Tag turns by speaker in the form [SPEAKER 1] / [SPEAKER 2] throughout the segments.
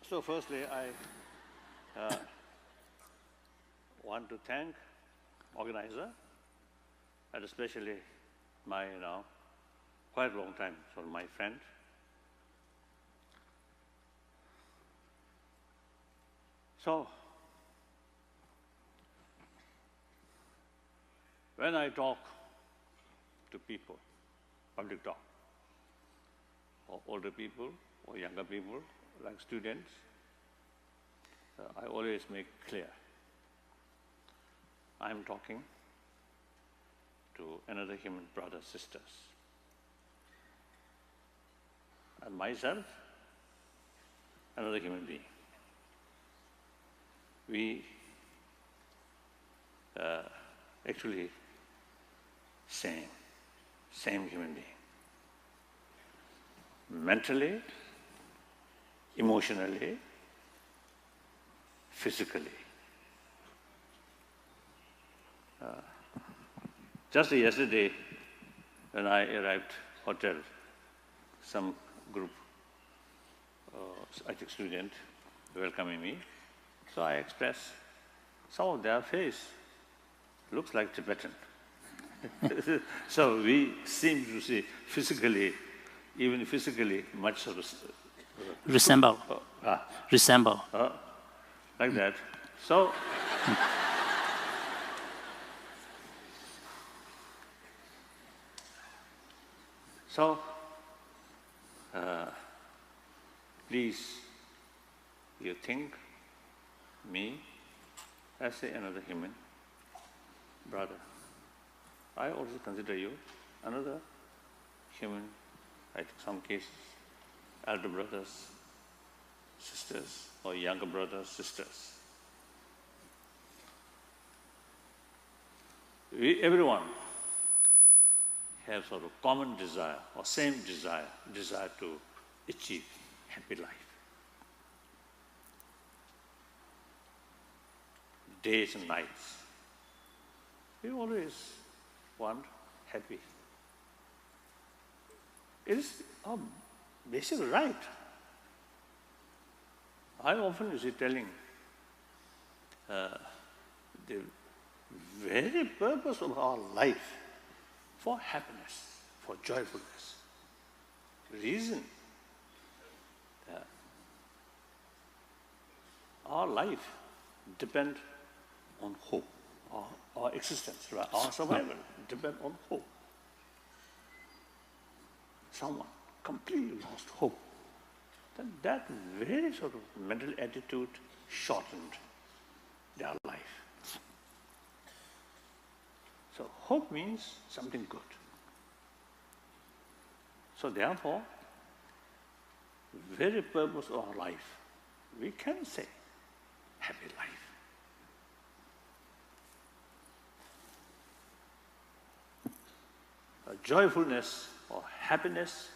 [SPEAKER 1] So firstly, I want to thank organizer, and especially my quite long time for my friend. So when I talk to people, public talk, or older people or younger people, like students, I always make clear I'm talking to another human brothers, sisters. And myself, another human being. We actually same human being. Mentally, emotionally, physically. Just yesterday, when I arrived hotel, some group, I think student, welcoming me. So I expressed, some of their face looks like Tibetan. So we seem to see physically, even physically, much sort of
[SPEAKER 2] resemble. Resemble.
[SPEAKER 1] Like that. So please, you think me as another human brother. I also consider you another human, in some cases, elder brothers, sisters, or younger brothers, sisters. Everyone has sort of common desire or same desire to achieve happy life. Days and nights, we always want happy. It is our basic right. I often is telling the very purpose of our life for happiness, for joyfulness. Reason our life depends on hope. Our existence, our survival depends on hope. Someone completely lost hope, then that very sort of mental attitude shortened their life. So hope means something good. So therefore, very purpose of our life, we can say happy life. Joyfulness or happiness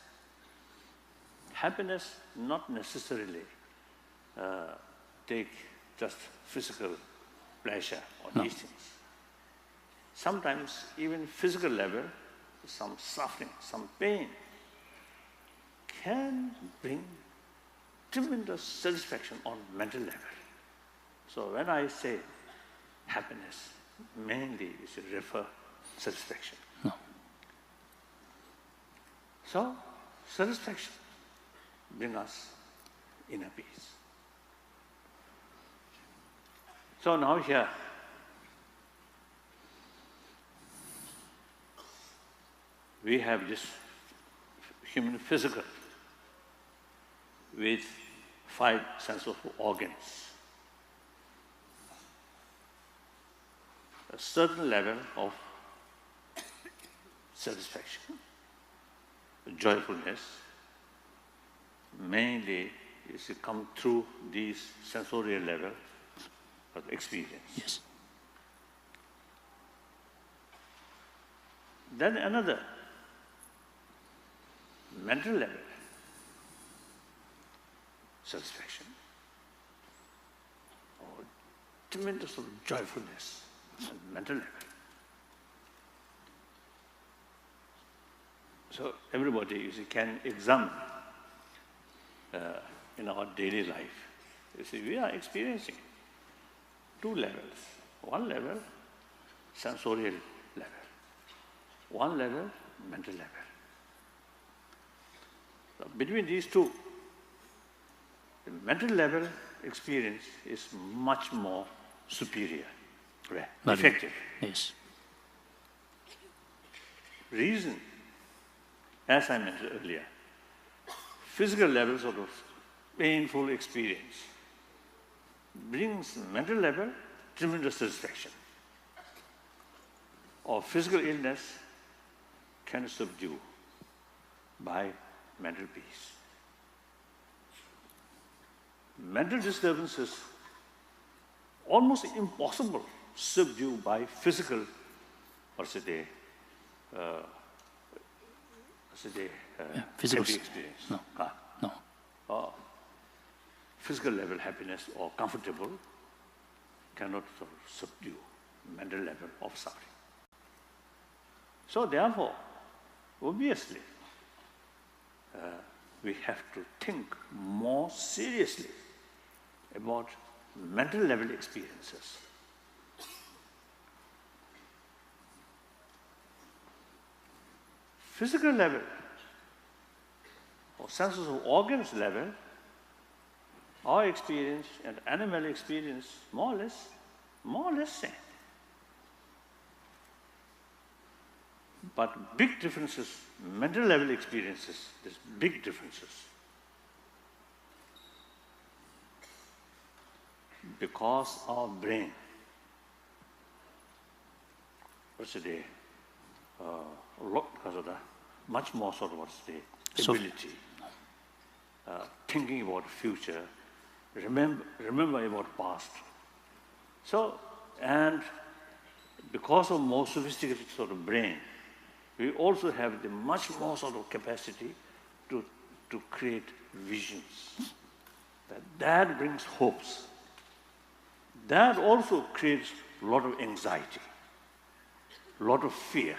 [SPEAKER 1] not necessarily take just physical pleasure or these things. Sometimes even physical level, some suffering, some pain can bring tremendous satisfaction on mental level. So when I say happiness, mainly we should refer satisfaction.
[SPEAKER 2] No.
[SPEAKER 1] So satisfaction brings us inner peace. So now here, we have this human physical with 5 sense of organs. A certain level of satisfaction, joyfulness, mainly is to come through these sensorial level of experience.
[SPEAKER 2] Yes.
[SPEAKER 1] Then another mental level, satisfaction, or tremendous sort of joyfulness at mental level. So everybody, you see, can examine in our daily life You see, we are experiencing two levels. One level, sensorial level. One level, mental level. So between these two, the mental level experience is much more superior, effective.
[SPEAKER 2] Yes.
[SPEAKER 1] Reason, as I mentioned earlier, physical level sort of painful experience brings mental level tremendous satisfaction. Or physical illness can subdue by mental peace. Mental disturbances almost impossible subdue by physical,
[SPEAKER 2] physical
[SPEAKER 1] happy experience.
[SPEAKER 2] No. No.
[SPEAKER 1] Physical level happiness or comfortable cannot sort of subdue mental level of suffering. So therefore, obviously, we have to think more seriously about mental level experiences. Physical level or senses of organs level, our experience and animal experience more or less same. But big differences, mental level experiences, there's big differences. Because our brain, much more sort of ability, thinking about future, remember about past. So, and because of more sophisticated sort of brain, we also have the much more sort of capacity to create visions. That brings hopes. That also creates a lot of anxiety, a lot of fear,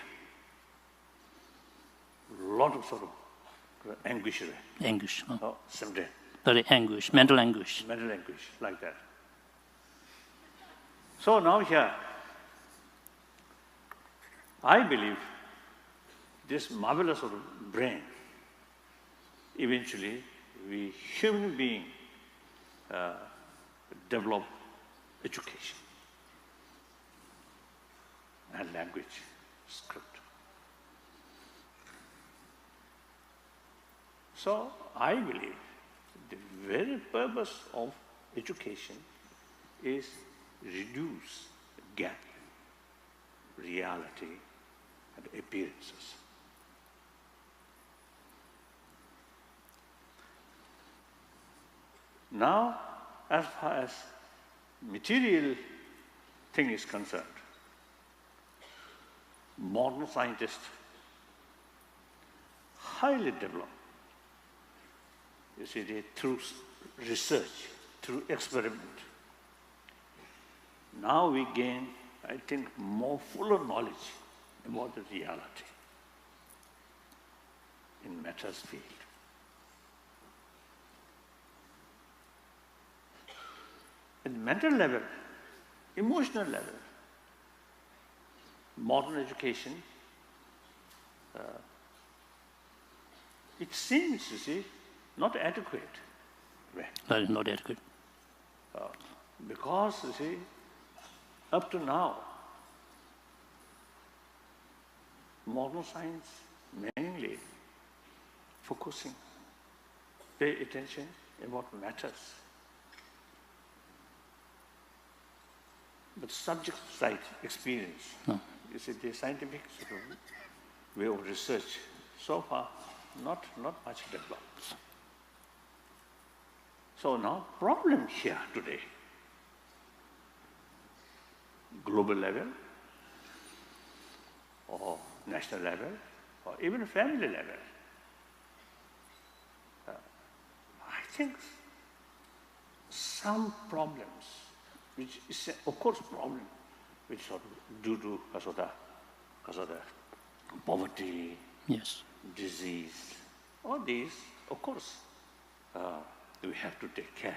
[SPEAKER 1] a lot of sort of anguish.
[SPEAKER 2] Anguish.
[SPEAKER 1] Someday.
[SPEAKER 2] Very anguish, mental anguish.
[SPEAKER 1] Mental anguish, like that. So now here, I believe this marvelous sort of brain, eventually we human being develop education and language, script. So I believe the very purpose of education is reduce gap, reality and appearances. Now, as far as material thing is concerned, modern scientists highly developed. You see, through research, through experiment. Now we gain, I think, more fuller knowledge about the reality in matter's field. At mental level, emotional level, modern education, it seems, you see, not adequate.
[SPEAKER 2] Right, not adequate.
[SPEAKER 1] Because, you see, up to now, modern science mainly focusing, pay attention about matters. But subject side experience, you see, the scientific sort of way of research, so far, not much developed. So now, problem here today, global level, or national level, or even family level. I think some problems, which is of course problem, which sort of due to because of the poverty,
[SPEAKER 2] yes,
[SPEAKER 1] disease, all these, of course, we have to take care.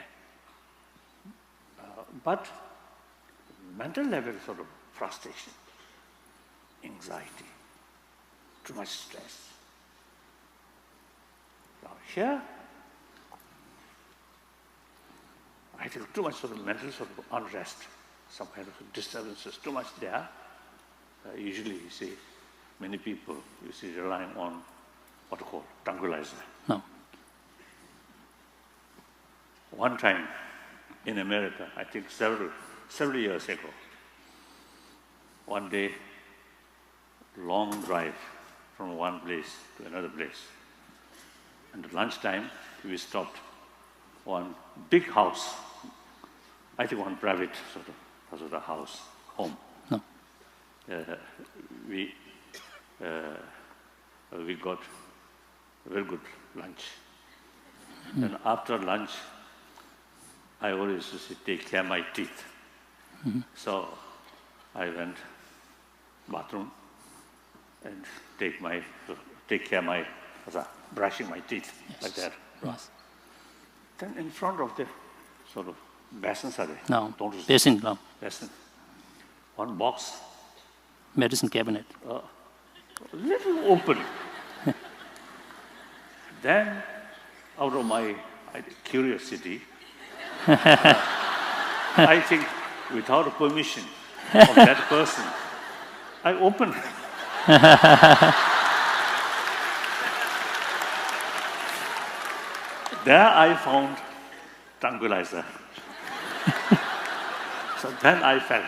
[SPEAKER 1] But mental level sort of frustration, anxiety, too much stress. Now here, I think too much sort of mental sort of unrest, some kind of disturbances, too much there. Usually you see many people, you see relying on what you call tranquilizer.
[SPEAKER 2] No.
[SPEAKER 1] One time in America, I think several years ago, one day, long drive from one place to another place. And at lunchtime, we stopped one big house, I think one private sort of house, home.
[SPEAKER 2] No.
[SPEAKER 1] We got a very good lunch. And after lunch, I always used to take care of my teeth. So I went bathroom and take care of my brushing my teeth,
[SPEAKER 2] Yes.
[SPEAKER 1] like that.
[SPEAKER 2] Yes.
[SPEAKER 1] Then in front of the sort of basins are there.
[SPEAKER 2] No.
[SPEAKER 1] Don't you see?
[SPEAKER 2] Basin, no.
[SPEAKER 1] Basin. One box,
[SPEAKER 2] Medicine cabinet.
[SPEAKER 1] a little open. Then, out of my curiosity, I think without permission of that person, I opened. There I found tranquilizer. So then I felt,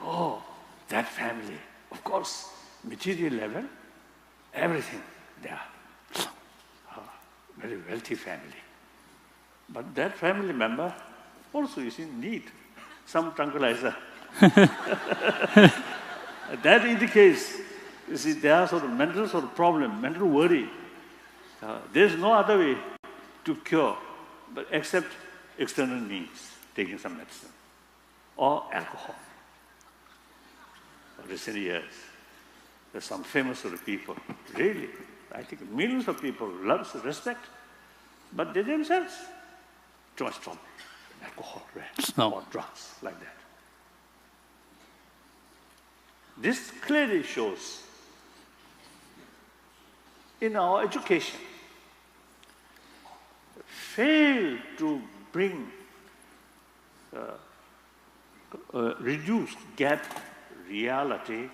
[SPEAKER 1] oh, that family, of course, material level, everything there. Very wealthy family. But that family member also, you see, need some tranquilizer. That indicates, you see, there are sort of mental sort of problem, mental worry. There's no other way to cure, but except external means, taking some medicine or alcohol. Recent years, there's some famous sort of people, really, I think millions of people love, respect, but they themselves, too much trouble, alcohol, right?
[SPEAKER 2] No.
[SPEAKER 1] Or drugs, like that. This clearly shows in our education, fail to bring, reduce gap reality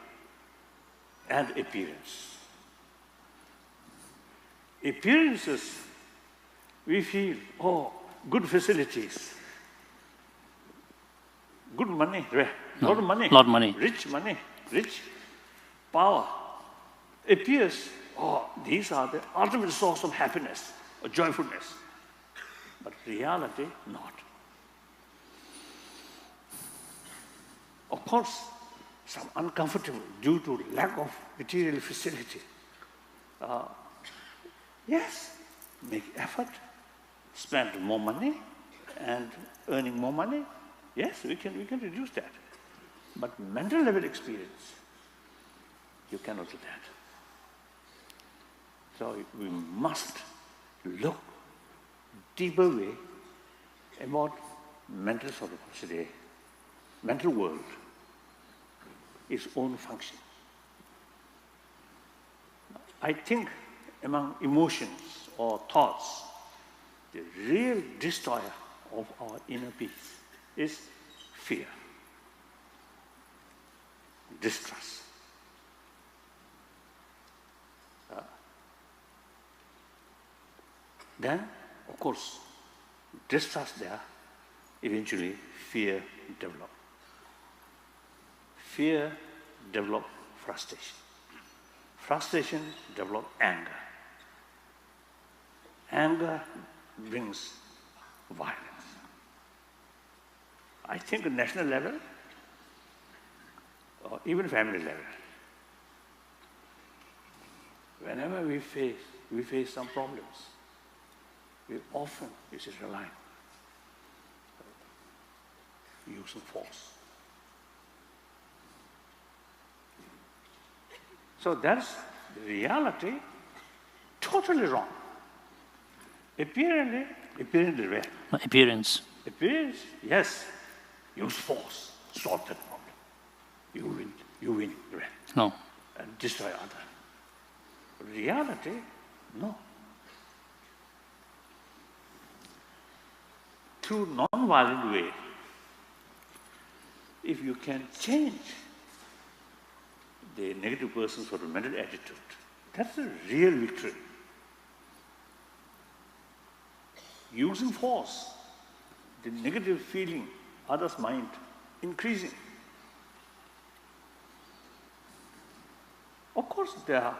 [SPEAKER 1] and appearance. Appearances, we feel, oh, good facilities, good money, lot of money,
[SPEAKER 2] Lot of money.
[SPEAKER 1] Rich, power. Appears, oh, these are the ultimate source of happiness or joyfulness. But reality, not. Of course, some uncomfortable due to lack of material facility. Yes, make effort, spend more money, and earning more money. Yes, we can reduce that. But mental level experience, you cannot do that. So we must look deeper way about mental sort of today, mental world, its own function. I think among emotions or thoughts, the real destroyer of our inner peace is fear, distrust. Then, of course, distrust there, eventually fear develop. Fear develop frustration. Frustration develop anger. Anger brings violence. I think at national level, or even family level, whenever we face some problems, we often rely using force. So that's the reality, totally wrong. Apparently,
[SPEAKER 2] Appearance.
[SPEAKER 1] appearance, yes, use force, solve that problem. You win, right?
[SPEAKER 2] No.
[SPEAKER 1] And destroy other. Reality, no. Through non-violent way, if you can change the negative person's sort of mental attitude, that's a real victory. Using force, the negative feeling, others' mind increasing. Of course, there are,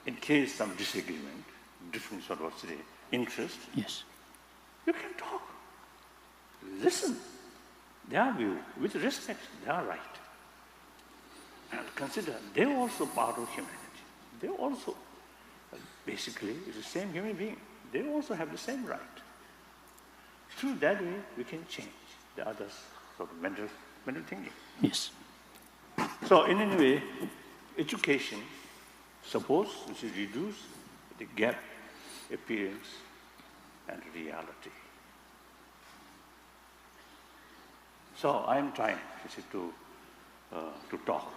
[SPEAKER 1] in case some disagreement, different sort of say, interest,
[SPEAKER 2] Yes.
[SPEAKER 1] you can talk. Listen. Their view, with respect, they are right. And consider, they are also part of humanity. They also, basically, it's the same human being. They also have the same right. Through that way, we can change the others' sort of mental thinking.
[SPEAKER 2] Yes.
[SPEAKER 1] So, in any way, education, suppose we should reduce the gap, appearance, and reality. So, I am trying to talk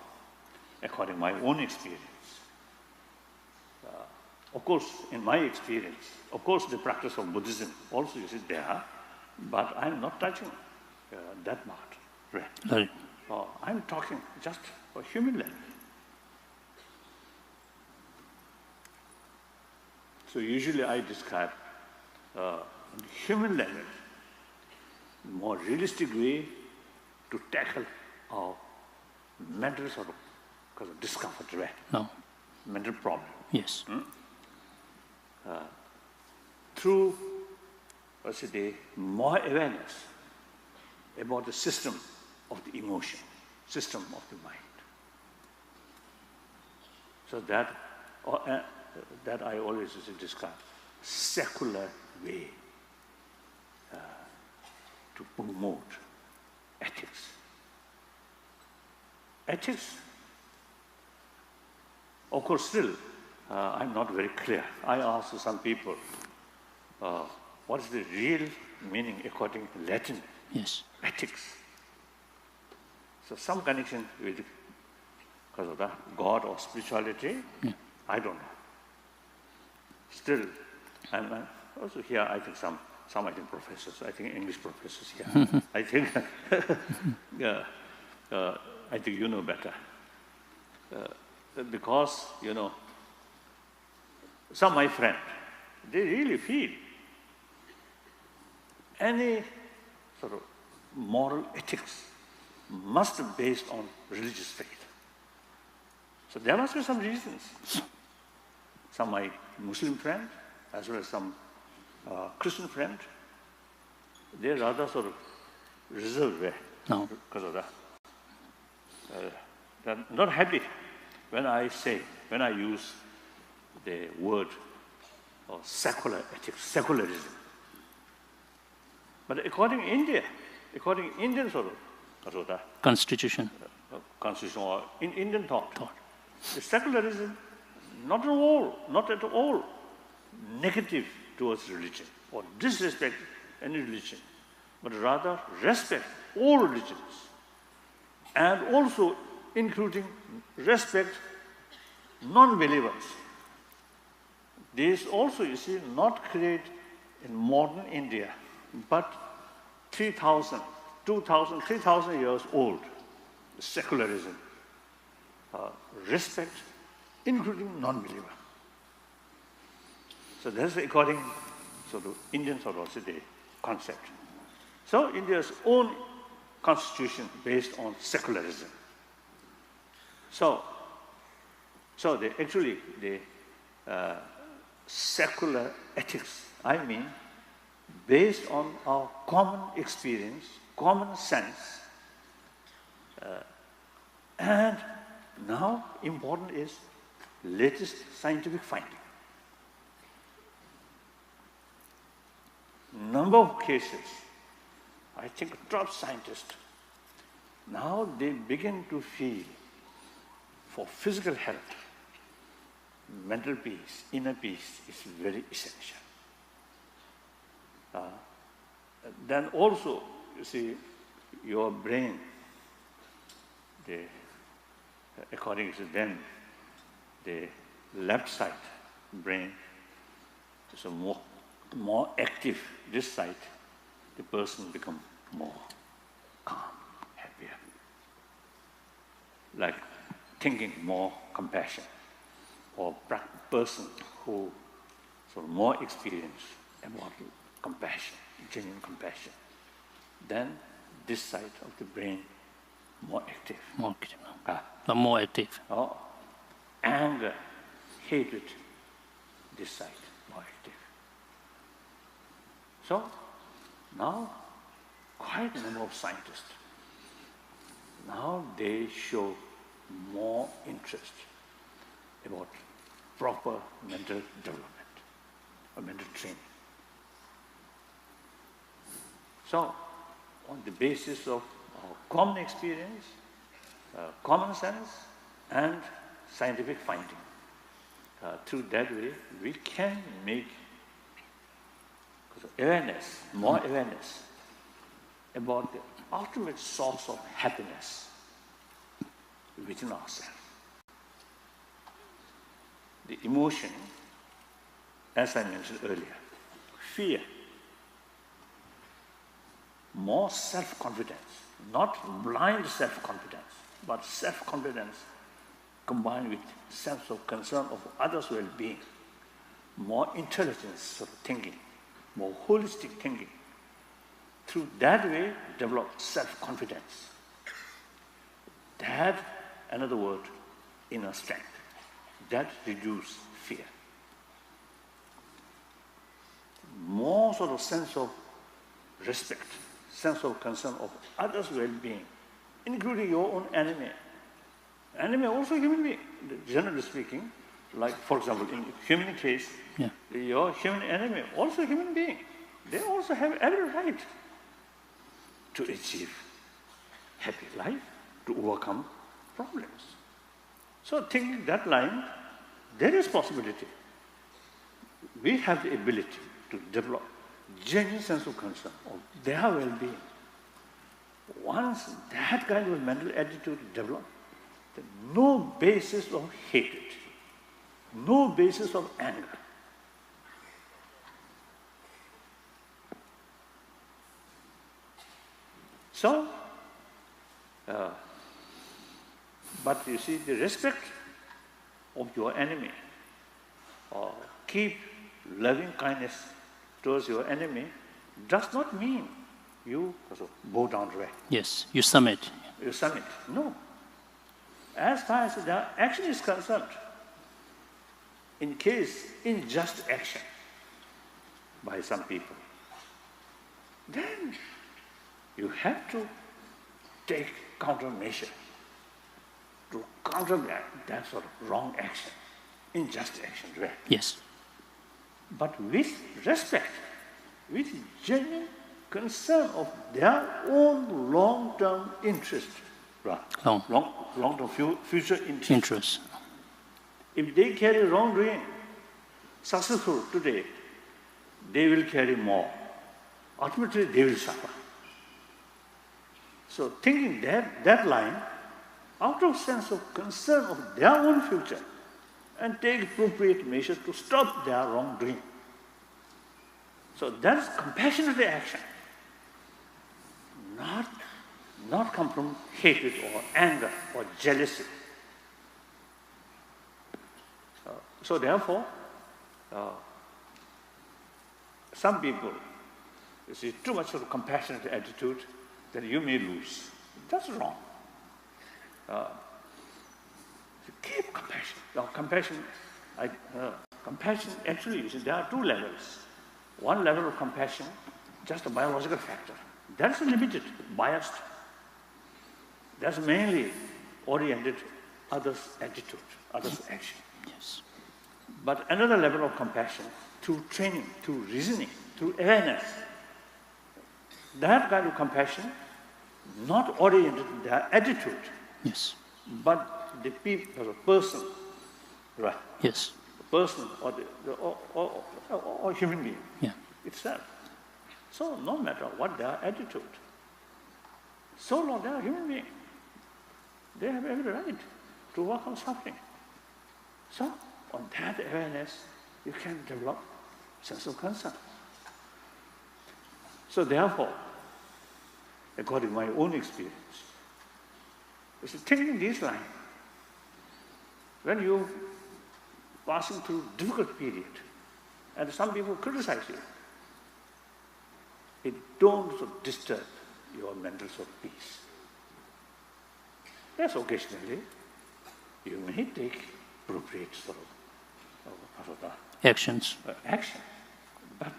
[SPEAKER 1] according to my own experience. Of course, in my experience, of course, the practice of Buddhism also is there, but I am not touching that part. Right?
[SPEAKER 2] Right.
[SPEAKER 1] I am talking just for human level. So usually I describe human level, more realistic way to tackle our mental sort of discomfort, right?
[SPEAKER 2] No.
[SPEAKER 1] Mental problem.
[SPEAKER 2] Yes.
[SPEAKER 1] Through, more awareness about the system of the emotion, system of the mind. So that I always describe secular way to promote ethics. Ethics, of course, still, I'm not very clear. I asked some people, what is the real meaning according to Latin?
[SPEAKER 2] Yes.
[SPEAKER 1] Ethics. So some connection with, because of that, God or spirituality, I don't know. Still, I'm also here, I think some I think professors, I think English professors here. I think, I think you know better. Because, some of my friends, they really feel any sort of moral ethics must be based on religious faith. So there must be some reasons. Some my Muslim friend, as well as some Christian friend, they're rather sort of reserved way because of that. They're not happy when I use the word or secular ethics, secularism. But according Indian sort of
[SPEAKER 2] Constitution.
[SPEAKER 1] Constitution or in Indian thought, the secularism not at all negative towards religion or disrespect any religion, but rather respect all religions, and also including respect non-believers. This also, you see, not created in modern India, but 3,000, 2,000, 3,000 years old, secularism, respect, including non-believer. So that's according to Indian sort of the concept. So India's own constitution based on secularism. So the secular ethics, I mean, based on our common experience, common sense, and now important is latest scientific finding. Number of cases, I think top scientists, now they begin to feel for physical health, mental peace, inner peace is very essential. Then also, you see, your brain, according to them, the left side brain is more active. This side, the person becomes more calm, happier. Like thinking more compassion, or person who sort of more experience about compassion, genuine compassion. Then this side of the brain more active.
[SPEAKER 2] More active. More active.
[SPEAKER 1] Oh, anger, hatred, this side more active. So now quite a number of scientists, now they show more interest about proper mental development or mental training. So, on the basis of our common experience, common sense, and scientific finding, through that way we can make awareness, more awareness about the ultimate source of happiness within ourselves. The emotion, as I mentioned earlier, fear, more self-confidence, not blind self-confidence, but self-confidence combined with sense of concern of others' well-being, more intelligence sort of thinking, more holistic thinking. Through that way, develop self-confidence. That, another word, inner strength. That reduces fear. More sort of sense of respect, sense of concern of others' well-being, including your own enemy. Enemy also human being, generally speaking. Like, for example, in human case, your human enemy also human being. They also have every right to achieve happy life, to overcome problems. So thinking that line, there is possibility. We have the ability to develop genuine sense of concern of their well-being. Once that kind of mental attitude is developed, then no basis of hatred, no basis of anger. So, but you see, the respect of your enemy, or keep loving kindness towards your enemy, does not mean you bow down to it.
[SPEAKER 2] Yes, you submit.
[SPEAKER 1] You submit. No. As far as the action is concerned, in case unjust action by some people, then you have to take countermeasure to counteract that sort of wrong action, unjust action, right?
[SPEAKER 2] Yes.
[SPEAKER 1] But with respect, with genuine concern of their own long-term interest, right? Long-term future interest. If they carry wrongdoing, successful today, they will carry more. Ultimately, they will suffer. So thinking that line, out of sense of concern of their own future, and take appropriate measures to stop their wrongdoing. So that is compassionate action, not come from hatred or anger or jealousy. So therefore, some people, you see, too much of a compassionate attitude, then you may lose. That's wrong. Keep compassion. Now, compassion, actually, you see, there are two levels. One level of compassion, just a biological factor. That's limited, biased. That's mainly oriented others' attitude, others' action.
[SPEAKER 2] Yes.
[SPEAKER 1] But another level of compassion, through training, through reasoning, through awareness, that kind of compassion, not oriented to their attitude,
[SPEAKER 2] yes,
[SPEAKER 1] but the people, the person, right?
[SPEAKER 2] Yes.
[SPEAKER 1] The person or human being
[SPEAKER 2] Yeah.
[SPEAKER 1] itself. So no matter what their attitude, So long, they are human beings. They have every right to work on suffering. So, on that awareness, you can develop sense of concern. So therefore, according to my own experience, it's taking this line. When you passing through difficult period, and some people criticize you, it don't disturb your mental sort of peace. Yes, occasionally, you may take appropriate sort of
[SPEAKER 2] Actions.
[SPEAKER 1] action, but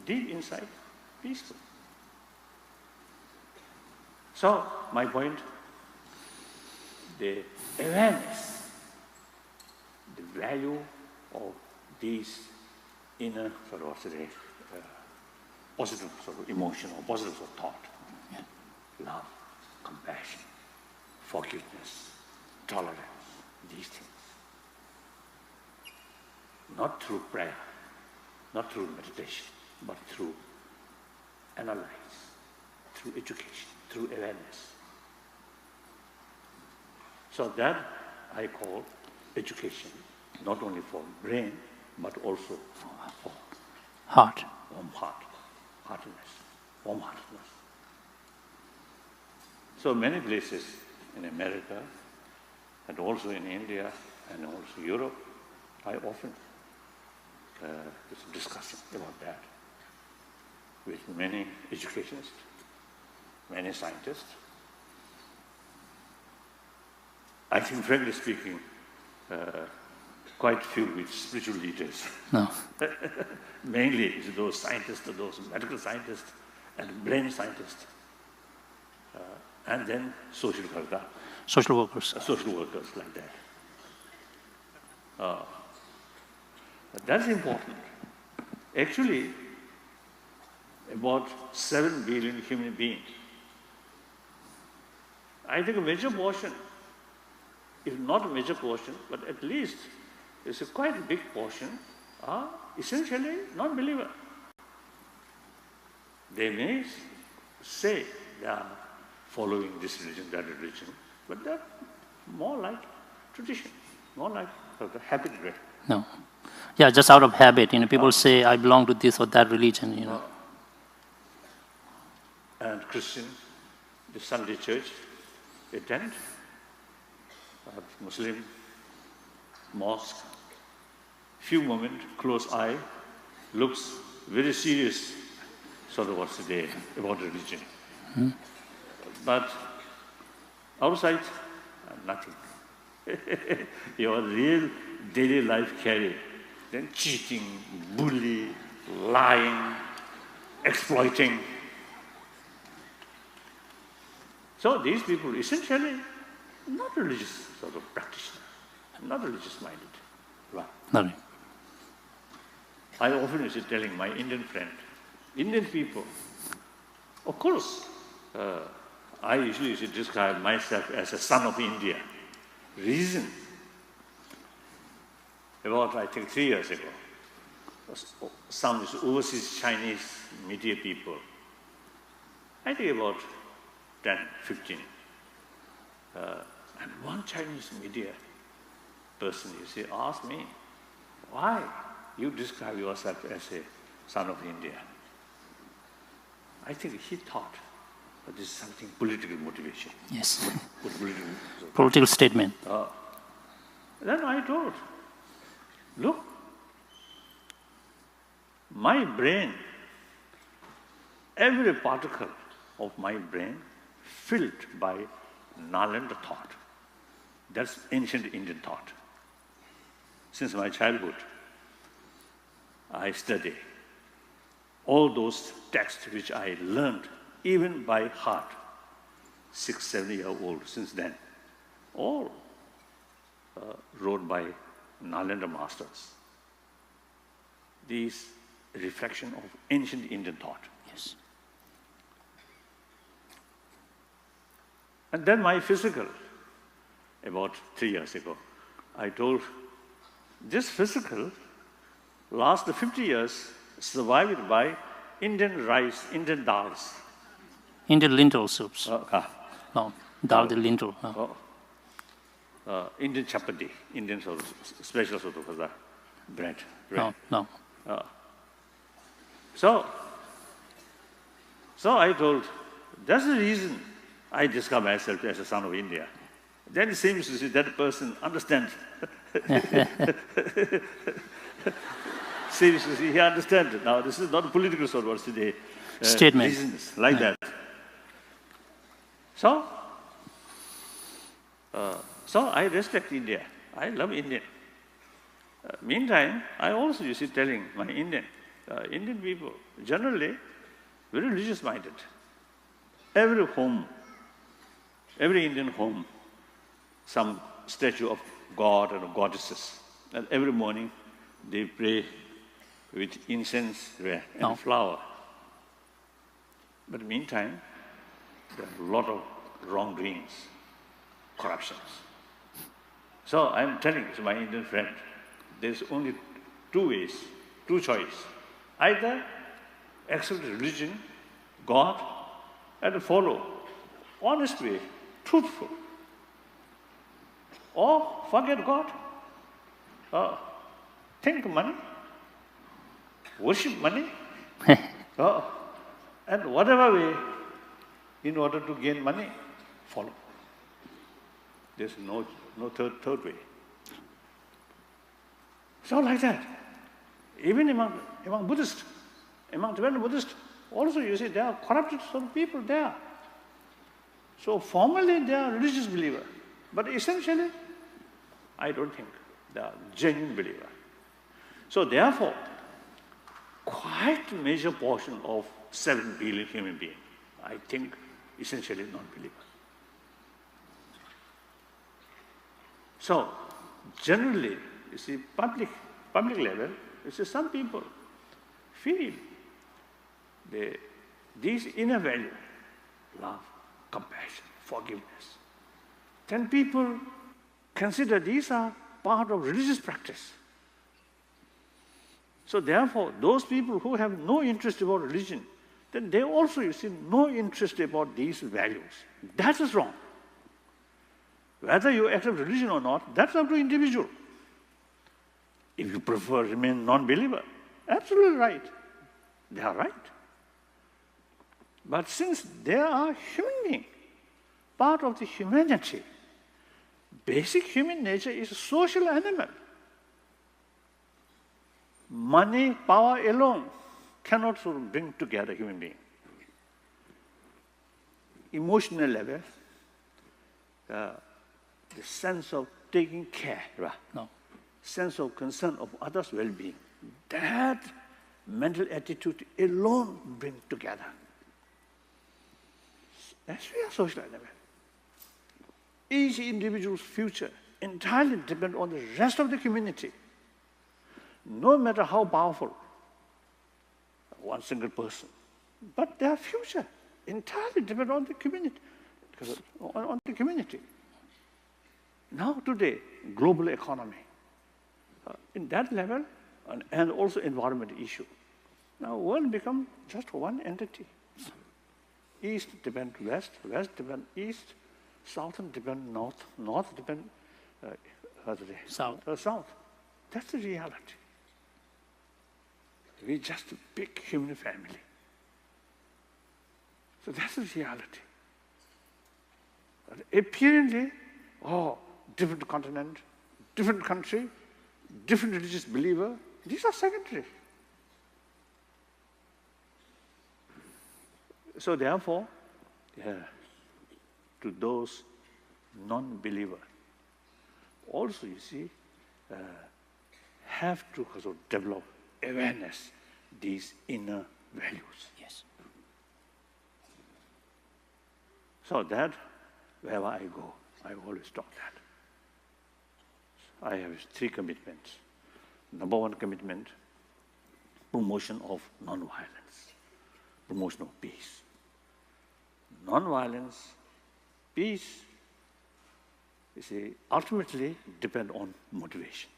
[SPEAKER 1] deep inside, peaceful. So, my point, the awareness, the value of these inner sort of positive sort of emotion or positive sort of thought, love, compassion, forgiveness, tolerance, these things. Not through prayer, not through meditation, but through analyze, through education, through awareness. So that I call education, not only for brain, but also for
[SPEAKER 2] Heart.
[SPEAKER 1] warm heart, heartiness, warm-heartedness. So many places in America, and also in India, and also Europe, I often discussing about that with many educationists, many scientists. I think, frankly speaking, quite few with spiritual leaders.
[SPEAKER 2] No.
[SPEAKER 1] Mainly it's those scientists, those medical scientists, and brain scientists, and then social workers.
[SPEAKER 2] Social workers.
[SPEAKER 1] Social workers like that. That's important. Actually, about 7 billion human beings. I think a major portion, if not a major portion, but at least it's a quite big portion, are essentially non-believer. They may say they are following this religion, that religion, but they're more like tradition, more like the habit.
[SPEAKER 2] No. Yeah, just out of habit. People say, I belong to this or that religion.
[SPEAKER 1] And Christian, the Sunday church, attend, Muslim, mosque, few moments, close eye, looks very serious, sort of what's today about religion. But outside, nothing. Your real daily life carry, then cheating, bully, lying, exploiting. So these people essentially not religious sort of practitioner, not religious minded. Right.
[SPEAKER 2] Nothing.
[SPEAKER 1] I often used to telling my Indian friend, Indian people, of course, I usually used to describe myself as a son of India. Reason, about I think 3 years ago, some overseas Chinese media people, I think about 10, 15, and one Chinese media person, asked me, why you describe yourself as a son of India? I think he thought that this is something political motivation.
[SPEAKER 2] Yes.
[SPEAKER 1] Political
[SPEAKER 2] statement.
[SPEAKER 1] Then I told, look, my brain, every particle of my brain filled by Nalanda thought. That's ancient Indian thought. Since my childhood, I study all those texts which I learned even by heart, 6, 7 years old since then, all wrote by Nalanda masters. These reflection of ancient Indian thought.
[SPEAKER 2] Yes.
[SPEAKER 1] And then my physical, about 3 years ago, I told this physical last 50 years survived by Indian rice, Indian dals.
[SPEAKER 2] Indian lentil soups. No, dal the lentil.
[SPEAKER 1] Indian chapati, Indian sort of special sort of bread.
[SPEAKER 2] No.
[SPEAKER 1] So I told, that's the reason I discover myself as a son of India. Then it seems to see that person understands. Seems to see he understands. Now, this is not a political sort of
[SPEAKER 2] statement.
[SPEAKER 1] Reasons like that. So I respect India. I love India. Meantime, I also, you see, telling my Indian people, generally, very religious-minded. Every home, every Indian home, some statue of God or goddesses. And every morning, they pray with incense and flower. But meantime, there are a lot of wrongdoings, corruptions. So I'm telling to my Indian friend, there's only two ways, two choices. Either accept religion, God, and follow honest way, truthful. Or forget God. Think money, worship money, and whatever way, in order to gain money, follow. There's no third way. So like that. Even among Buddhists, among Tibetan Buddhists, also you see there are corrupted sort of people there. So formally they are religious believer, but essentially, I don't think they are genuine believer. So therefore, quite a major portion of 7 billion human beings, I think, essentially non-believer. So generally, you see, public level, you see, some people feel these inner values, love, compassion, forgiveness. Then people consider these are part of religious practice. So therefore, those people who have no interest about religion, then they also, you see, no interest about these values. That is wrong. Whether you accept religion or not, that's up to individual. If you prefer remain non-believer, absolutely right. They are right. But since they are human beings, part of the humanity, basic human nature is a social animal. Money, power alone cannot sort of bring together human beings. Emotional level, the sense of taking care, sense of concern of others' well-being, that mental attitude alone bring together. That's real social animal. Each individual's future entirely depends on the rest of the community. No matter how powerful one single person, but their future entirely depends on the community. On the community. Now today, global economy, in that level, and also environment issue. Now world become just one entity. East depend west, west depend east, southern depend north, north depend south. That's the reality. We're just a big human family. So that's the reality. But apparently, different continent, different country, different religious believer, these are secondary. So therefore, to those non-believer, also you see, have to also develop awareness, these inner values.
[SPEAKER 2] Yes.
[SPEAKER 1] So that, wherever I go, I always talk that. I have 3 commitments. Number 1 commitment, promotion of non-violence, promotion of peace. Non-violence, peace, you see, ultimately depend on motivation.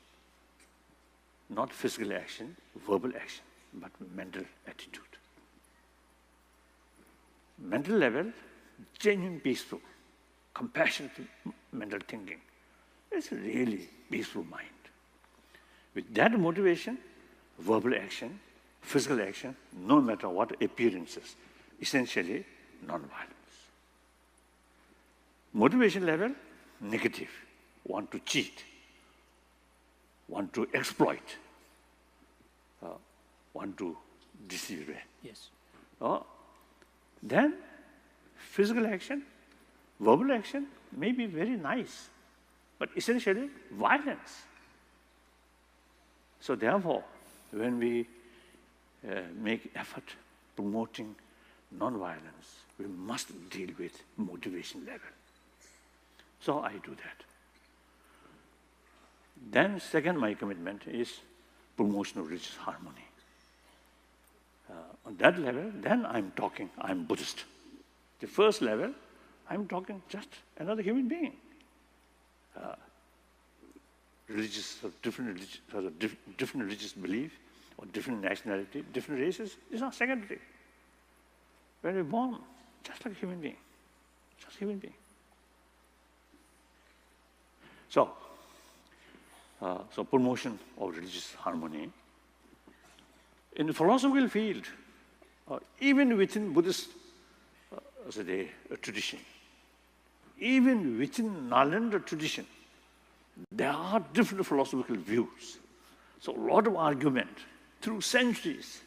[SPEAKER 1] Not physical action, verbal action, but mental attitude. mental level, genuine peaceful, compassionate mental thinking. It's a really peaceful mind. With that motivation, verbal action, physical action, no matter what appearances, essentially non-violence. Motivation level, negative, want to cheat, want to exploit, want to deceive.
[SPEAKER 2] Yes.
[SPEAKER 1] Then physical action, verbal action may be very nice, but essentially violence. So therefore, when we make effort promoting non-violence, we must deal with motivation level. So I do that. Then second, my commitment is promotion of religious harmony. On that level, then I'm Buddhist. The first level, I'm talking just another human being. Different religious belief, or different nationality, different races, is not secondary. When we're born, just like a human being, just a human being. So promotion of religious harmony. In the philosophical field, even within Buddhist tradition, even within Nalanda tradition, there are different philosophical views. So a lot of argument through centuries.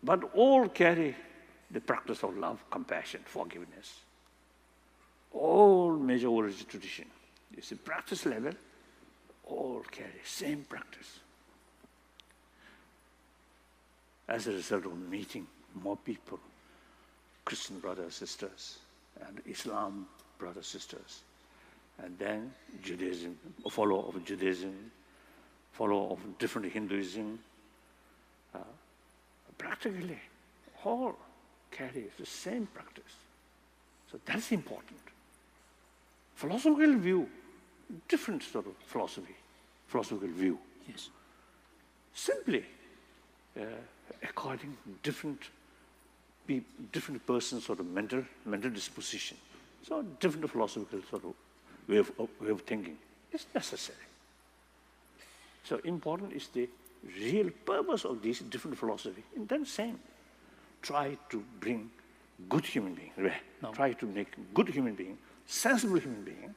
[SPEAKER 1] But all carry the practice of love, compassion, forgiveness. All major religious tradition. You see, practice level, all carry same practice. As a result of meeting more people, Christian brothers, sisters, and Islam brothers, sisters, and then Judaism, follower of Judaism, follower of different Hinduism, practically all carry the same practice. So that's important. Philosophical view, different sort of philosophical view.
[SPEAKER 2] Yes.
[SPEAKER 1] Simply according to different persons' sort of mental disposition. So different philosophical sort of way of thinking is necessary. So important is the real purpose of these different philosophy. And then same, try to bring good human being,
[SPEAKER 2] No.
[SPEAKER 1] try to make good human being, sensible human being.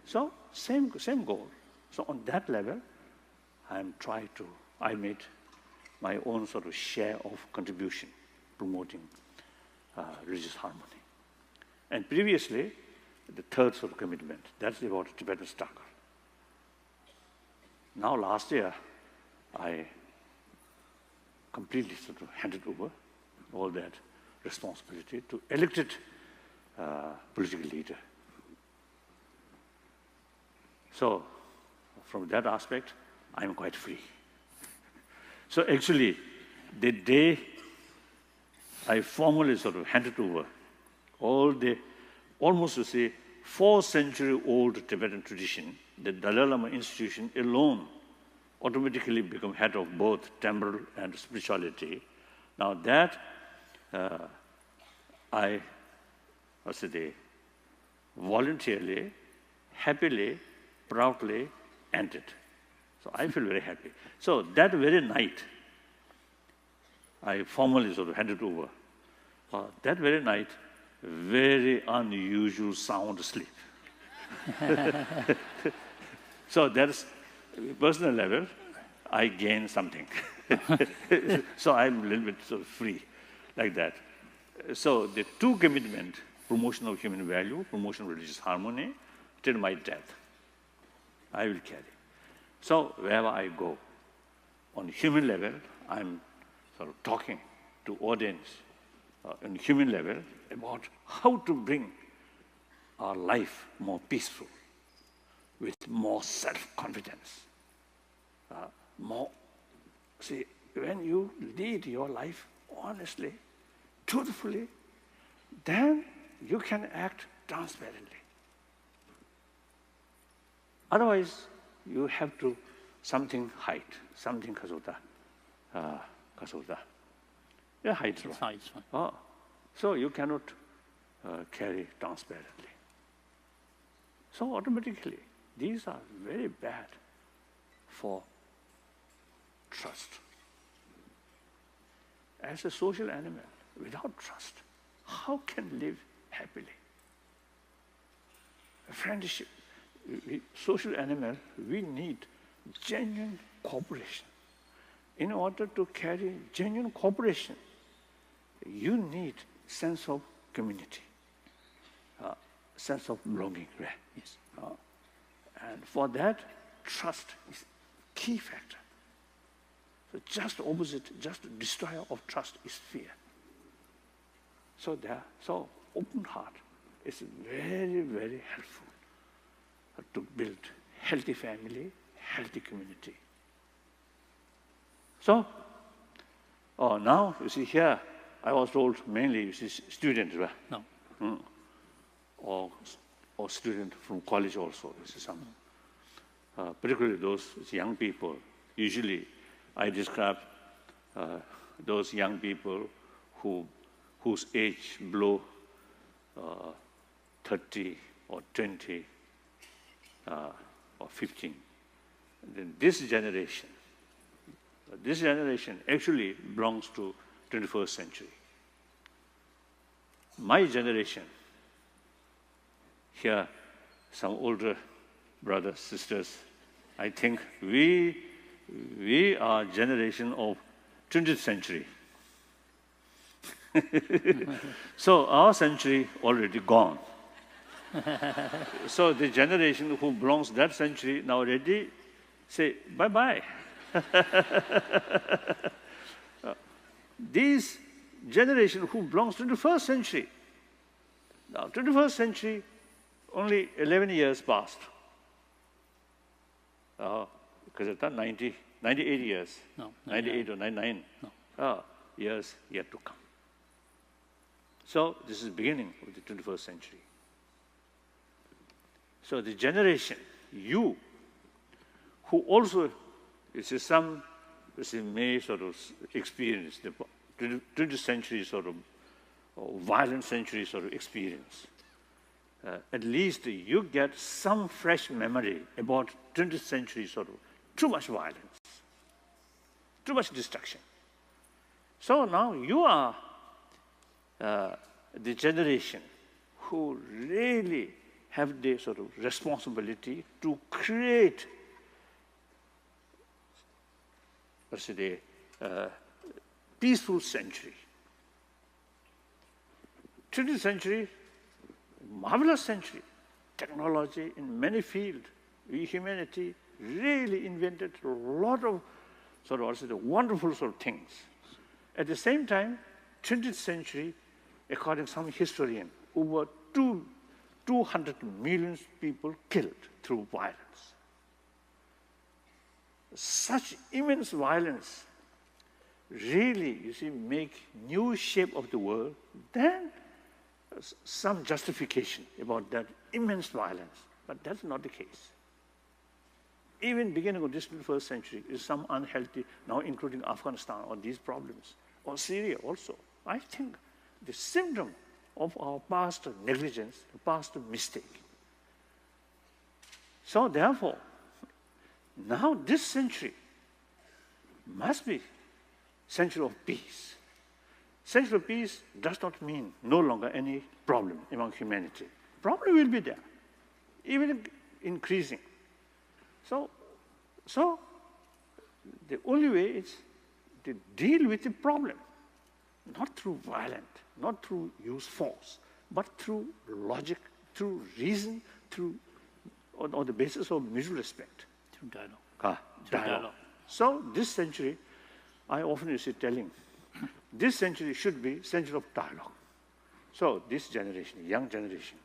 [SPEAKER 1] So same goal. So on that level, I made my own sort of share of contribution, promoting religious harmony. And previously, the third sort of commitment, that's about Tibetan struggle. Now last year, I completely sort of handed over all that responsibility to elected political leader. So from that aspect, I'm quite free. So actually, the day I formally sort of handed over all the, almost to say, 4-century-old Tibetan tradition, the Dalai Lama institution alone automatically become head of both temporal and spirituality. Now that I voluntarily, happily, proudly entered. So I feel very happy. So that very night, I formally sort of handed over. That very night, very unusual sound sleep. So that's personal level, I gain something. So I'm a little bit sort of free, like that. So the two commitment, promotion of human value, promotion of religious harmony, till my death, I will carry. So wherever I go, on human level, I'm sort of talking to audience on human level about how to bring our life more peaceful, with more self-confidence. See, when you lead your life honestly, truthfully, then you can act transparently. Otherwise, you have to something hide, something kasota. Yeah, hydro.
[SPEAKER 2] It's hydro.
[SPEAKER 1] Oh, so you cannot carry transparently. So automatically, these are very bad for trust. As a social animal, without trust, how can live happily? A friendship, social animal, we need genuine cooperation. In order to carry genuine cooperation, you need sense of community, sense of belonging.
[SPEAKER 2] Yes.
[SPEAKER 1] And for that, trust is key factor. So just opposite, just destroyer of trust is fear. So open heart is very, very helpful to build healthy family, healthy community. So, now you see here, I was told mainly you see students, right?
[SPEAKER 2] No.
[SPEAKER 1] Or students from college also. You see some, particularly those young people. Usually, I describe those young people whose age below 30 or 20 or 15. And then this generation actually belongs to 21st century. My generation, here, some older brothers, sisters, I think we are generation of 20th century. So our century already gone. So the generation who belongs to that century now already say bye-bye. These generation who belongs to the 21st century, now 21st century, only 11 years passed. Because it's not 98 years.
[SPEAKER 2] No.
[SPEAKER 1] 98 or 99
[SPEAKER 2] No.
[SPEAKER 1] Years yet to come. So this is the beginning of the 21st century. So the generation, you, who also, may sort of experience the 20th century sort of, or violent century sort of experience. At least you get some fresh memory about 20th century sort of too much violence, too much destruction. So now you are the generation who really have the sort of responsibility to create, peaceful century. 20th century, marvelous century. Technology in many fields. We, humanity, really invented a lot of wonderful sort of things. At the same time, 20th century, according to some historian, over 200 million people killed through violence. Such immense violence really, make new shape of the world, then some justification about that immense violence. But that's not the case. Even beginning of this 21st century is some unhealthy, now including Afghanistan, or these problems, or Syria also. I think the symptom of our past negligence, past mistake. So therefore, now this century must be century of peace. Century of peace does not mean no longer any problem among humanity. Problem will be there, even increasing. So the only way is to deal with the problem, not through violence, not through use force, but through logic, through reason, through on the basis of mutual respect.
[SPEAKER 2] Through dialogue.
[SPEAKER 1] Dialogue. So this century, I often used to telling, this century should be century of dialogue. So this generation, young generation,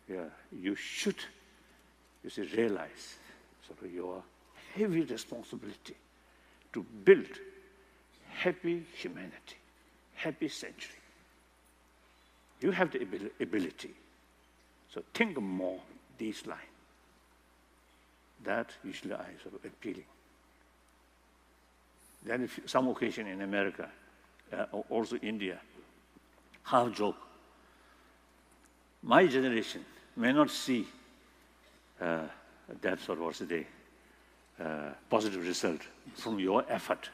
[SPEAKER 1] you should realize sort of your heavy responsibility to build happy humanity, happy century. You have the ability. So think more these lines. That usually I sort of appealing. Then some occasion in America, also India, half joke. My generation may not see that sort of positive result from your effort.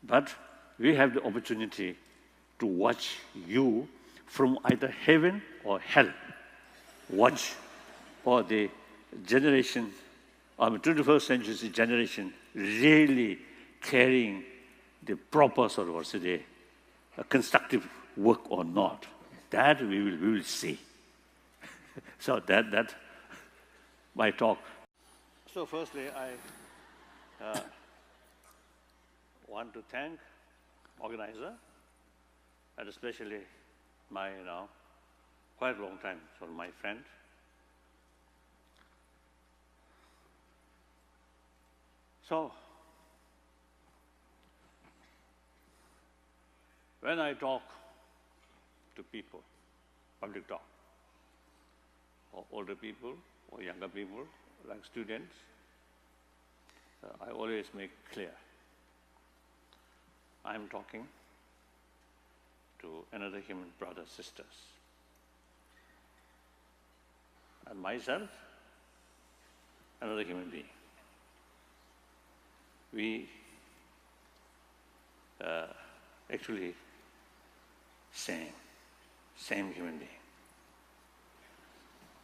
[SPEAKER 1] But we have the opportunity to watch you from either heaven or hell. Watch for the generation, 21st century generation, really carrying the proper sort of constructive work or not. That we will see. So that my talk. So firstly, I want to thank organizer, and especially my quite long time sort of my friend. So when I talk to people, public talk, or older people or younger people, like students, I always make clear I'm talking to another human brothers, sisters, and myself, another human being. We actually same human being.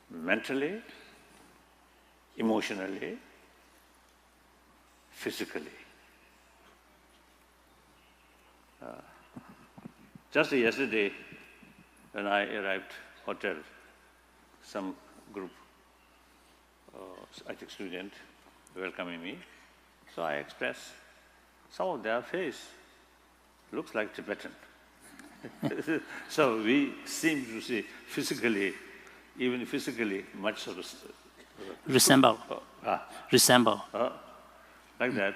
[SPEAKER 1] Mentally, emotionally, physically. Just yesterday, when I arrived hotel, some group, I think student, welcoming me. So I expressed, some of their face looks like Tibetan. So we seem to see physically, even physically, much sort of
[SPEAKER 2] resemble. Resemble.
[SPEAKER 1] Like that.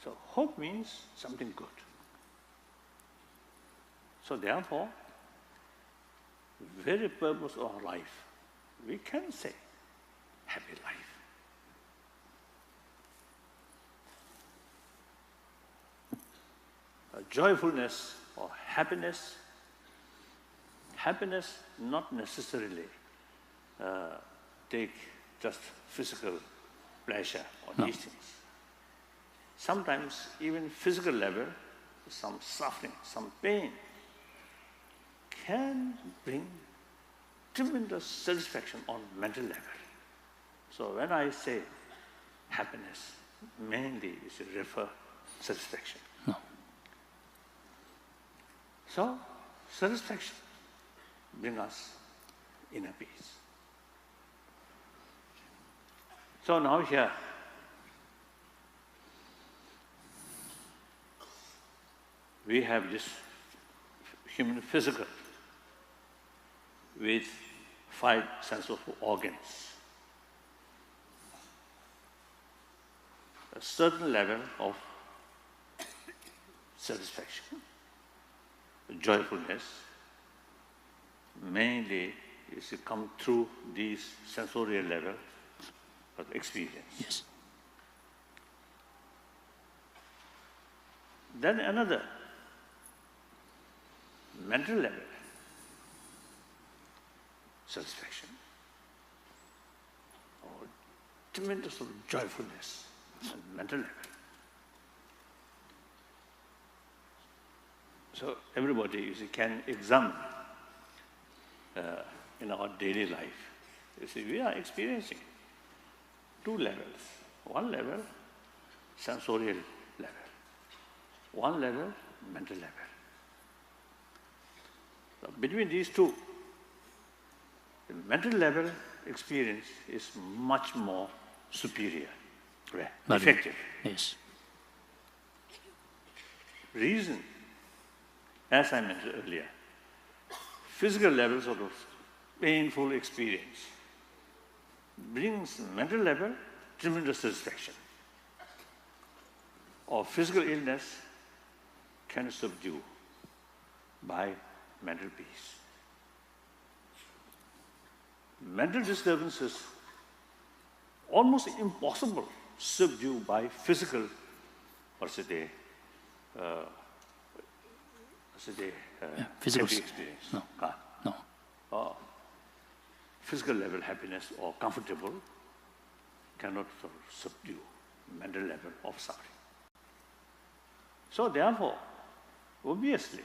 [SPEAKER 1] So hope means something good. So therefore, very purpose of our life, we can say happy life. Joyfulness or happiness not necessarily take just physical pleasure or these things. Sometimes even physical level, some suffering, some pain can bring tremendous satisfaction on mental level. So when I say happiness, mainly is refer satisfaction.
[SPEAKER 2] No.
[SPEAKER 1] So satisfaction bring us inner peace. So now here, we have this human physical with 5 sense of organs. A certain level of satisfaction, joyfulness, mainly is to come through these sensorial level of experience.
[SPEAKER 2] Yes.
[SPEAKER 1] Then another mental level, satisfaction, or tremendous of joyfulness and mental level. So everybody, you see, can examine in our daily life. You see, we are experiencing 2 levels. One level, sensorial level. One level, mental level. So between these two, the mental level experience is much more superior, effective.
[SPEAKER 2] Yes.
[SPEAKER 1] Reason, as I mentioned earlier, physical level sort of painful experience brings mental level tremendous satisfaction. Or physical illness can subdue by mental peace. Mental disturbances almost impossible subdue by physical
[SPEAKER 2] physical.
[SPEAKER 1] happy experience.
[SPEAKER 2] No. No.
[SPEAKER 1] Physical level happiness or comfortable cannot sort of subdue mental level of suffering. So therefore, obviously,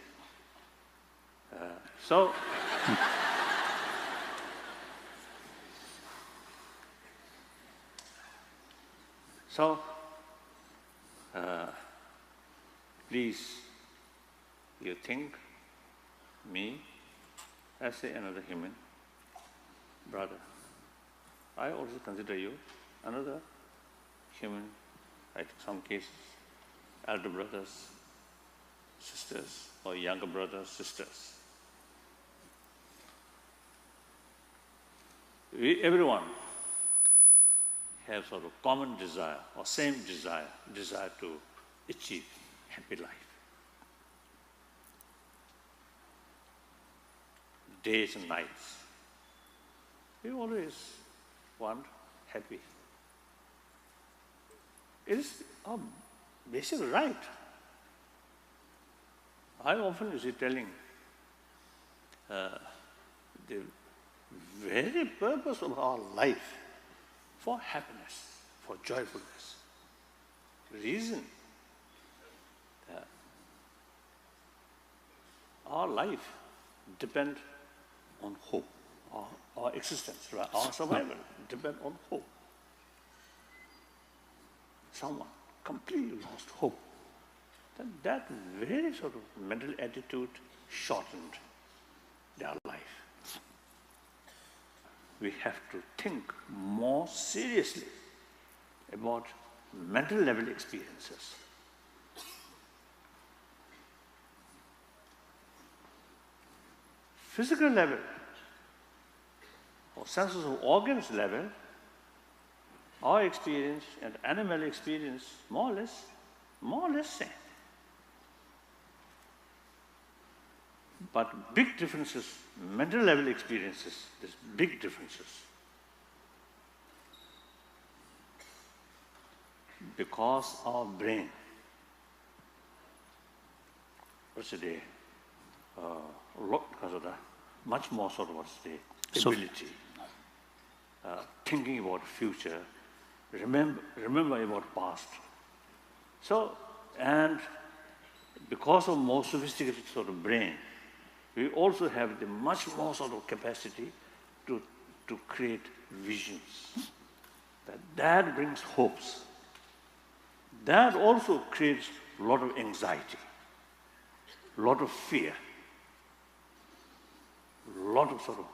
[SPEAKER 1] please, you think me as another human brother. I also consider you another human, like some cases, elder brothers, sisters, or younger brothers, sisters. Everyone has sort of common desire or same desire to achieve happy life. Days and nights, we always want happy. It is our basic right. I often is telling the very purpose of our life for happiness, for joyfulness. Reason that our life depends on hope. Our existence, our survival depends on hope. Someone completely lost hope, then that very sort of mental attitude shortened their life. We have to think more seriously about mental level experiences. Physical level or senses of organs level, our experience and animal experience more or less same. But big differences, mental level experiences, there's big differences. Because our brain, much more sort of ability, thinking about future, remember about past. So, and because of more sophisticated sort of brain, we also have the much more sort of capacity to create visions. That brings hopes. That also creates a lot of anxiety, a lot of fear, a lot of sort of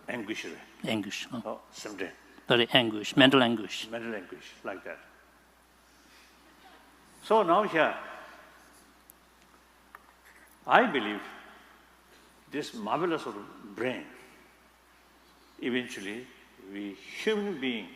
[SPEAKER 1] anguish.
[SPEAKER 2] Anguish.
[SPEAKER 1] Someday.
[SPEAKER 2] Sorry, anguish, mental anguish.
[SPEAKER 1] Mental anguish, like that. So now here, I believe this marvelous sort of brain, eventually we human beings